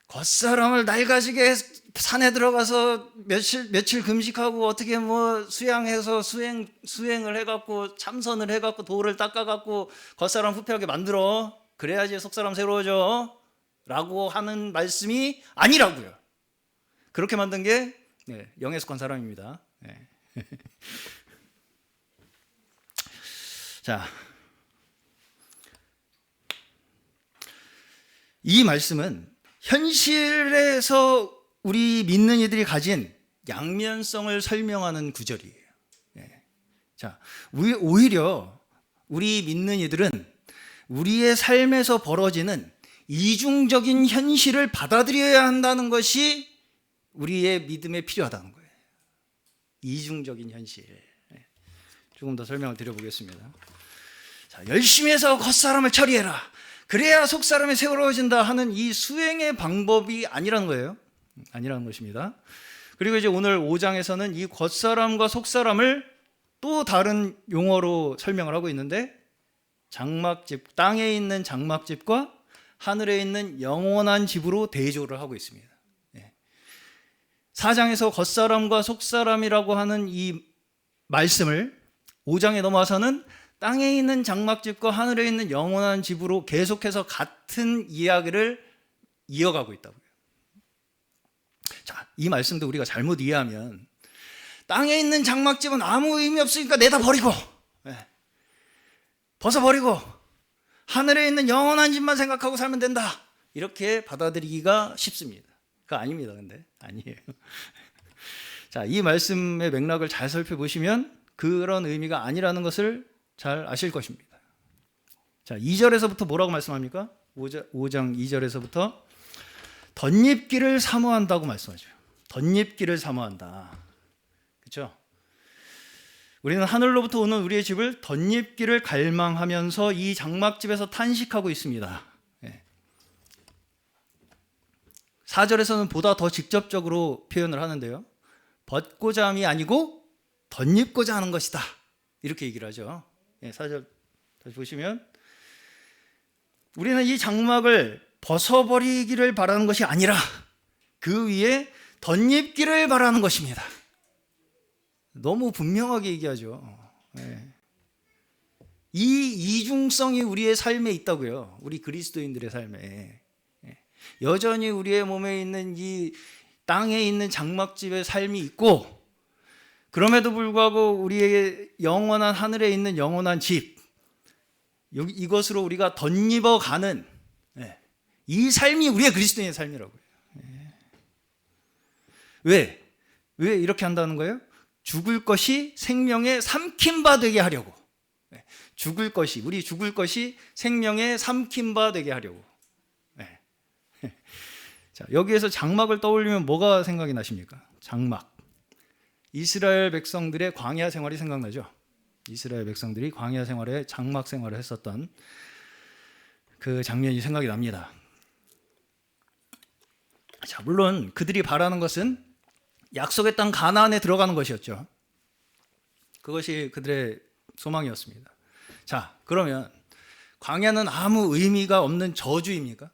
겉사람을 낡아지게 산에 들어가서 며칠 금식하고 어떻게 뭐 수양해서 수행을 해갖고 참선을 해갖고 돌을 닦아갖고 겉사람 후패하게 만들어. 그래야지 속사람 새로워져. 라고 하는 말씀이 아니라고요. 그렇게 만든 게 영에 속한 사람입니다. 자, 이 말씀은 현실에서 우리 믿는 이들이 가진 양면성을 설명하는 구절이에요. 자, 오히려 우리 믿는 이들은 우리의 삶에서 벌어지는 이중적인 현실을 받아들여야 한다는 것이 우리의 믿음에 필요하다는 거예요. 이중적인 현실. 조금 더 설명을 드려보겠습니다. 자, 열심히 해서 겉사람을 처리해라. 그래야 속사람이 새로워진다 하는 이 수행의 방법이 아니라는 거예요. 아니라는 것입니다. 그리고 이제 오늘 5장에서는 이 겉사람과 속사람을 또 다른 용어로 설명을 하고 있는데, 장막집, 땅에 있는 장막집과 하늘에 있는 영원한 집으로 대조를 하고 있습니다. 4장에서 겉사람과 속사람이라고 하는 이 말씀을 5장에 넘어와서는 땅에 있는 장막집과 하늘에 있는 영원한 집으로 계속해서 같은 이야기를 이어가고 있다고요. 자, 이 말씀도 우리가 잘못 이해하면 땅에 있는 장막집은 아무 의미 없으니까 내다 버리고 벗어버리고 하늘에 있는 영원한 집만 생각하고 살면 된다, 이렇게 받아들이기가 쉽습니다. 그거 아닙니다. 근데 아니에요. 자, 이 말씀의 맥락을 잘 살펴보시면 그런 의미가 아니라는 것을 잘 아실 것입니다. 자, 2절에서부터 뭐라고 말씀합니까? 5장 2절에서부터 덧입기를 사모한다고 말씀하죠. 덧입기를 사모한다. 그렇죠? 우리는 하늘로부터 오는 우리의 집을 덧입기를 갈망하면서 이 장막집에서 탄식하고 있습니다. 4절에서는 보다 더 직접적으로 표현을 하는데요. 벗고자 함이 아니고 덧입고자 하는 것이다, 이렇게 얘기를 하죠. 4절 다시 보시면 우리는 이 장막을 벗어버리기를 바라는 것이 아니라 그 위에 덧입기를 바라는 것입니다. 너무 분명하게 얘기하죠. 이 이중성이 우리의 삶에 있다고요. 우리 그리스도인들의 삶에. 여전히 우리의 몸에 있는 이 땅에 있는 장막집의 삶이 있고, 그럼에도 불구하고 우리의 영원한 하늘에 있는 영원한 집, 이것으로 우리가 덧입어가는 이 삶이 우리의 그리스도인의 삶이라고요. 왜 이렇게 한다는 거예요? 죽을 것이 생명에 삼킨 바 되게 하려고. 우리 죽을 것이 생명에 삼킨 바 되게 하려고. 자, 여기에서 장막을 떠올리면 뭐가 생각이 나십니까? 장막. 이스라엘 백성들의 광야 생활이 생각나죠. 이스라엘 백성들이 광야 생활에 장막 생활을 했었던 그 장면이 생각이 납니다. 자, 물론 그들이 바라는 것은 약속의 땅 가나안에 들어가는 것이었죠. 그것이 그들의 소망이었습니다. 자, 그러면 광야는 아무 의미가 없는 저주입니까?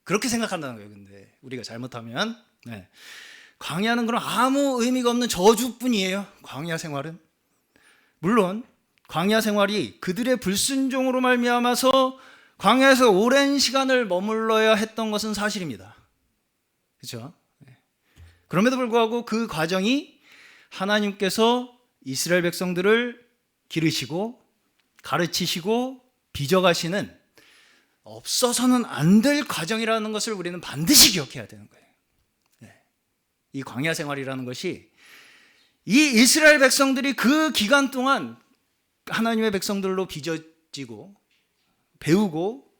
그렇게 생각한다는 거예요. 근데 우리가 잘못하면 광야는 그럼 아무 의미가 없는 저주뿐이에요. 광야 생활은. 물론 광야 생활이 그들의 불순종으로 말미암아서 광야에서 오랜 시간을 머물러야 했던 것은 사실입니다. 그렇죠? 그럼에도 불구하고 그 과정이 하나님께서 이스라엘 백성들을 기르시고 가르치시고 빚어가시는 없어서는 안 될 과정이라는 것을 우리는 반드시 기억해야 되는 거예요. 이 광야 생활이라는 것이 이 이스라엘 백성들이 그 기간 동안 하나님의 백성들로 빚어지고 배우고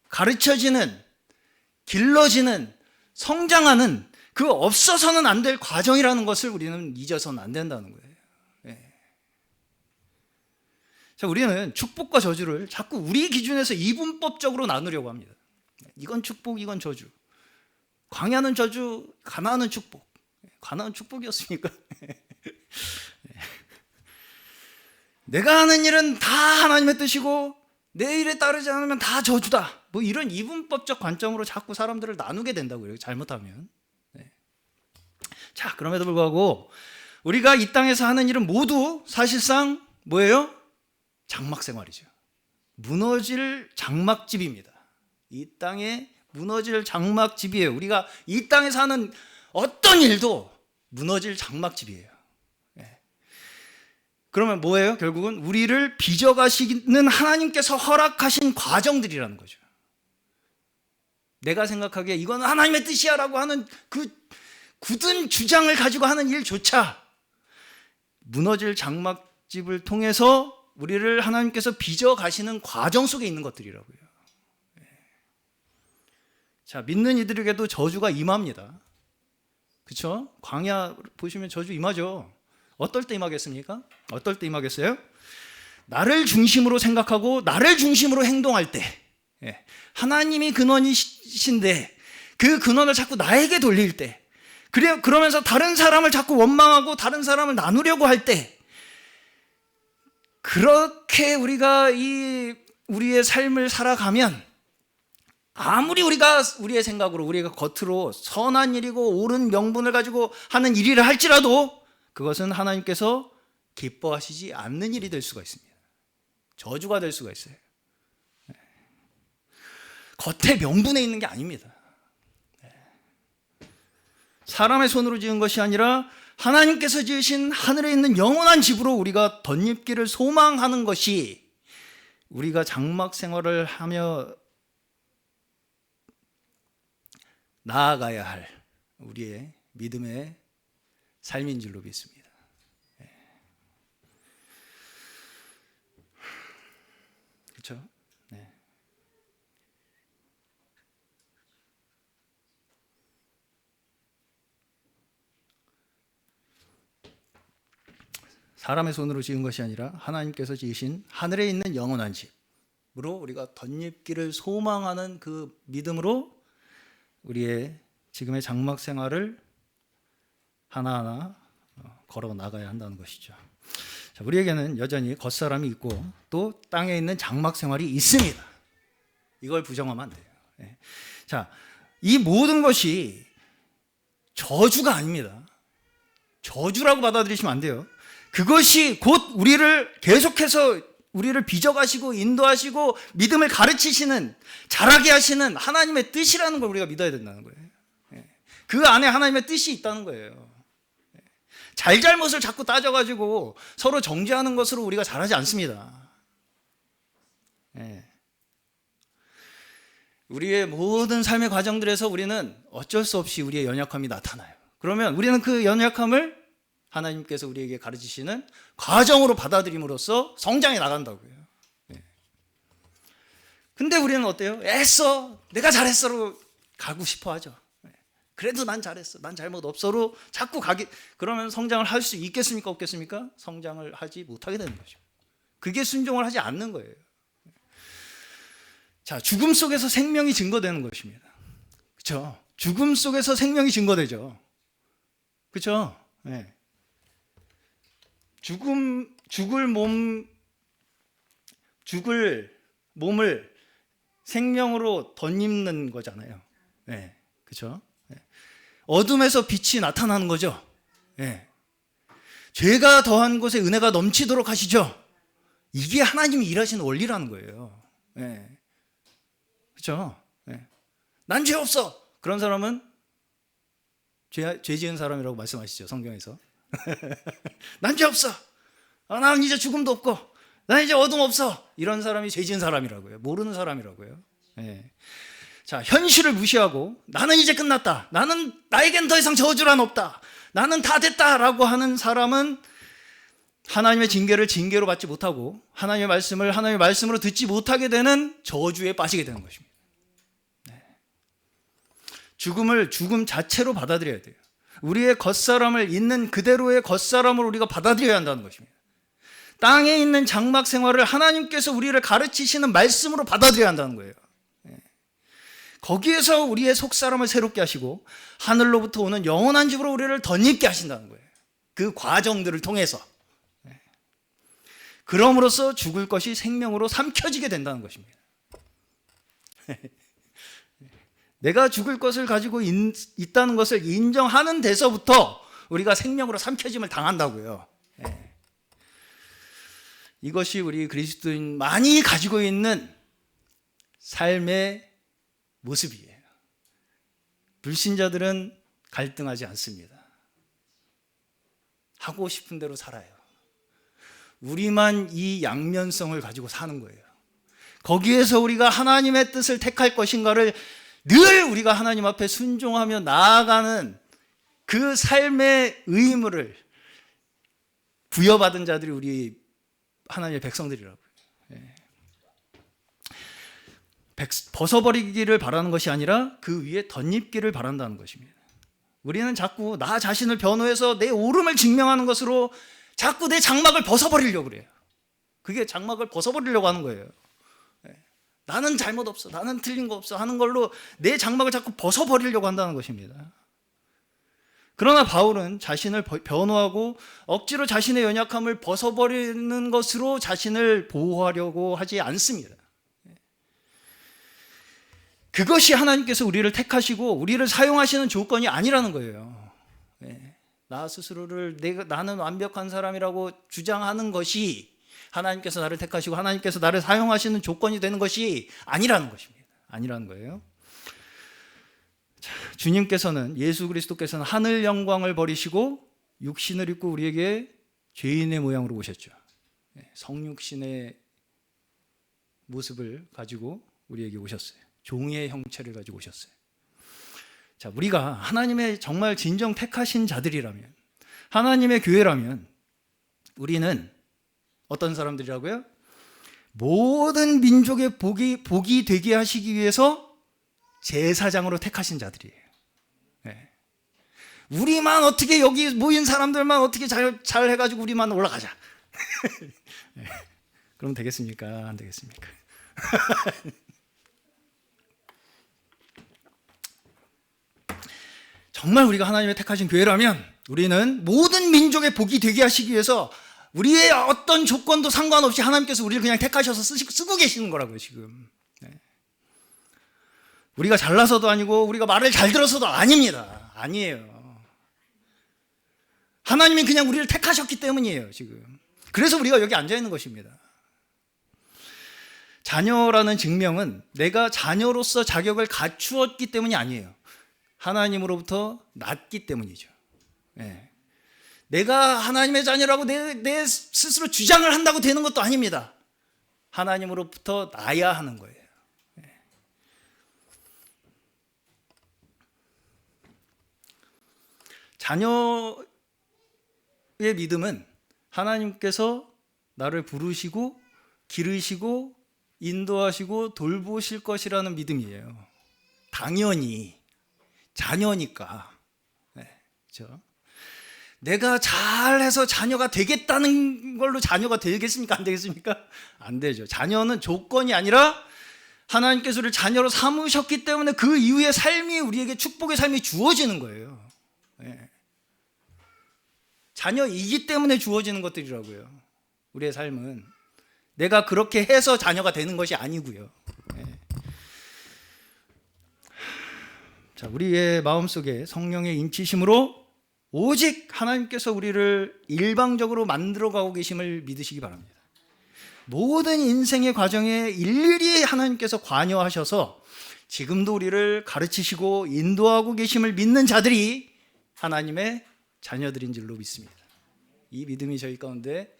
가르쳐지는, 길러지는 성장하는 그 없어서는 안 될 과정이라는 것을 우리는 잊어서는 안 된다는 거예요. 예. 자, 우리는 축복과 저주를 자꾸 우리 기준에서 이분법적으로 나누려고 합니다. 이건 축복, 이건 저주. 광야는 저주, 가나안은 축복. 가나안은 축복이었습니까? 내가 하는 일은 다 하나님의 뜻이고 내 일에 따르지 않으면 다 저주다. 뭐 이런 이분법적 관점으로 자꾸 사람들을 나누게 된다고요. 잘못하면. 네. 자, 그럼에도 불구하고 우리가 이 땅에서 하는 일은 모두 사실상 뭐예요? 장막 생활이죠. 무너질 장막집입니다. 이 땅에 무너질 장막집이에요. 우리가 이 땅에서 하는 어떤 일도 무너질 장막집이에요. 네. 그러면 뭐예요? 결국은 우리를 빚어가시는 하나님께서 허락하신 과정들이라는 거죠. 내가 생각하기에 이건 하나님의 뜻이야 라고 하는 그 굳은 주장을 가지고 하는 일조차 무너질 장막집을 통해서 우리를 하나님께서 빚어가시는 과정 속에 있는 것들이라고요. 자, 믿는 이들에게도 저주가 임합니다. 그렇죠? 광야 보시면 저주 임하죠. 어떨 때 임하겠습니까? 어떨 때 임하겠어요? 나를 중심으로 생각하고 나를 중심으로 행동할 때, 하나님이 근원이신데 그 근원을 자꾸 나에게 돌릴 때, 그러면서 다른 사람을 자꾸 원망하고 다른 사람을 나누려고 할 때, 그렇게 우리가 우리의 삶을 살아가면 아무리 우리의 생각으로 우리가 겉으로 선한 일이고 옳은 명분을 가지고 하는 일이라 할지라도 그것은 하나님께서 기뻐하시지 않는 일이 될 수가 있습니다. 저주가 될 수가 있어요. 겉에 명분에 있는 게 아닙니다. 사람의 손으로 지은 것이 아니라 하나님께서 지으신 하늘에 있는 영원한 집으로 우리가 덧입기를 소망하는 것이 우리가 장막 생활을 하며 나아가야 할 우리의 믿음의 삶인 줄로 믿습니다. 그렇죠? 네. 사람의 손으로 지은 것이 아니라 하나님께서 지으신 하늘에 있는 영원한 집으로 우리가 덧입기를 소망하는 그 믿음으로 우리의 지금의 장막 생활을 하나하나 걸어 나가야 한다는 것이죠. 자, 우리에게는 여전히 겉사람이 있고 또 땅에 있는 장막 생활이 있습니다. 이걸 부정하면 안 돼요. 자, 이 모든 것이 저주가 아닙니다. 저주라고 받아들이시면 안 돼요. 그것이 곧 우리를 계속해서 우리를 빚어가시고 인도하시고 믿음을 가르치시는, 자라게 하시는 하나님의 뜻이라는 걸 우리가 믿어야 된다는 거예요. 그 안에 하나님의 뜻이 있다는 거예요. 잘잘못을 자꾸 따져가지고 서로 정죄하는 것으로 우리가 잘하지 않습니다. 우리의 모든 삶의 과정들에서 우리는 어쩔 수 없이 우리의 연약함이 나타나요. 그러면 우리는 그 연약함을 하나님께서 우리에게 가르치시는 과정으로 받아들임으로써 성장해 나간다고요. 근데 우리는 어때요? 애써 내가 잘했어로 가고 싶어 하죠. 그래도 난 잘했어, 난 잘못 없어로 자꾸 그러면 성장을 할 수 있겠습니까? 없겠습니까? 성장을 하지 못하게 되는 거죠. 그게 순종을 하지 않는 거예요. 자, 죽음 속에서 생명이 증거되는 것입니다. 그렇죠? 죽음 속에서 생명이 증거되죠. 그렇죠? 네. 죽을 몸을 생명으로 덧입는 거잖아요. 네, 그렇죠? 네. 어둠에서 빛이 나타나는 거죠. 네. 죄가 더한 곳에 은혜가 넘치도록 하시죠. 이게 하나님이 일하시는 원리라는 거예요. 네. 그렇죠? 네. 난 죄 없어. 그런 사람은 죄 지은 사람이라고 말씀하시죠, 성경에서. 난 죄 없어. 난 이제 죽음도 없고, 난 이제 어둠 없어. 이런 사람이 죄 지은 사람이라고요. 모르는 사람이라고요. 네. 자, 현실을 무시하고 나는 이제 끝났다, 나에겐 더 이상 저주란 없다, 나는 다 됐다라고 하는 사람은 하나님의 징계로 받지 못하고 하나님의 말씀으로 듣지 못하게 되는 저주에 빠지게 되는 것입니다. 네. 죽음을 죽음 자체로 받아들여야 돼요. 우리의 겉사람을 있는 그대로의 겉사람을 우리가 받아들여야 한다는 것입니다. 땅에 있는 장막 생활을 하나님께서 우리를 가르치시는 말씀으로 받아들여야 한다는 거예요. 거기에서 우리의 속사람을 새롭게 하시고 하늘로부터 오는 영원한 집으로 우리를 덧입게 하신다는 거예요. 그 과정들을 통해서. 그럼으로써 죽을 것이 생명으로 삼켜지게 된다는 것입니다. 내가 죽을 것을 가지고 있다는 것을 인정하는 데서부터 우리가 생명으로 삼켜짐을 당한다고요. 이것이 우리 그리스도인 많이 가지고 있는 삶의 모습이에요. 불신자들은 갈등하지 않습니다. 하고 싶은 대로 살아요. 우리만 이 양면성을 가지고 사는 거예요. 거기에서 우리가 하나님의 뜻을 택할 것인가를 늘 우리가 하나님 앞에 순종하며 나아가는 그 삶의 의무를 부여받은 자들이 우리 하나님의 백성들이라고요. 벗어버리기를 바라는 것이 아니라 그 위에 덧입기를 바란다는 것입니다. 우리는 자꾸 나 자신을 변호해서 내 옳음을 증명하는 것으로 자꾸 내 장막을 벗어버리려고 그래요. 그게 장막을 벗어버리려고 하는 거예요. 나는 잘못 없어, 나는 틀린 거 없어 하는 걸로 내 장막을 자꾸 벗어버리려고 한다는 것입니다. 그러나 바울은 자신을 변호하고 억지로 자신의 연약함을 벗어버리는 것으로 자신을 보호하려고 하지 않습니다. 그것이 하나님께서 우리를 택하시고 우리를 사용하시는 조건이 아니라는 거예요. 나 스스로를 나는 완벽한 사람이라고 주장하는 것이 하나님께서 나를 택하시고 하나님께서 나를 사용하시는 조건이 되는 것이 아니라는 것입니다. 아니라는 거예요. 자, 주님께서는 예수 그리스도께서는 하늘 영광을 버리시고 육신을 입고 우리에게 죄인의 모양으로 오셨죠. 성육신의 모습을 가지고 우리에게 오셨어요. 종의 형체를 가지고 오셨어요. 자, 우리가 하나님의 정말 진정 택하신 자들이라면, 하나님의 교회라면 우리는 어떤 사람들이라고요? 모든 민족의 복이 되게 하시기 위해서 제사장으로 택하신 자들이에요. 우리만 어떻게 여기 모인 사람들만 어떻게 잘 해가지고 우리만 올라가자. 그럼 되겠습니까? 안 되겠습니까? 정말 우리가 하나님의 택하신 교회라면 우리는 모든 민족의 복이 되게 하시기 위해서 우리의 어떤 조건도 상관없이 하나님께서 우리를 그냥 택하셔서 쓰고 계시는 거라고요, 지금. 우리가 잘나서도 아니고 우리가 말을 잘 들어서도 아닙니다. 아니에요. 하나님이 그냥 우리를 택하셨기 때문이에요, 지금. 그래서 우리가 여기 앉아 있는 것입니다. 자녀라는 증명은 내가 자녀로서 자격을 갖추었기 때문이 아니에요. 하나님으로부터 낳기 때문이죠. 내가 하나님의 자녀라고 내 스스로 주장을 한다고 되는 것도 아닙니다. 하나님으로부터 나야 하는 거예요. 자녀의 믿음은 하나님께서 나를 부르시고 기르시고 인도하시고 돌보실 것이라는 믿음이에요. 당연히 자녀니까. 그렇죠? 내가 잘해서 자녀가 되겠다는 걸로 자녀가 되겠습니까? 안 되겠습니까? 안 되죠. 자녀는 조건이 아니라 하나님께서 우리를 자녀로 삼으셨기 때문에 그 이후의 삶이 우리에게 축복의 삶이 주어지는 거예요. 자녀이기 때문에 주어지는 것들이라고요. 우리의 삶은 내가 그렇게 해서 자녀가 되는 것이 아니고요. 자, 우리의 마음속에 성령의 인치심으로 오직 하나님께서 우리를 일방적으로 만들어가고 계심을 믿으시기 바랍니다. 모든 인생의 과정에 일일이 하나님께서 관여하셔서 지금도 우리를 가르치시고 인도하고 계심을 믿는 자들이 하나님의 자녀들인 줄로 믿습니다. 이 믿음이 저희 가운데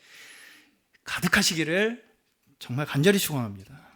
가득하시기를 정말 간절히 축원합니다.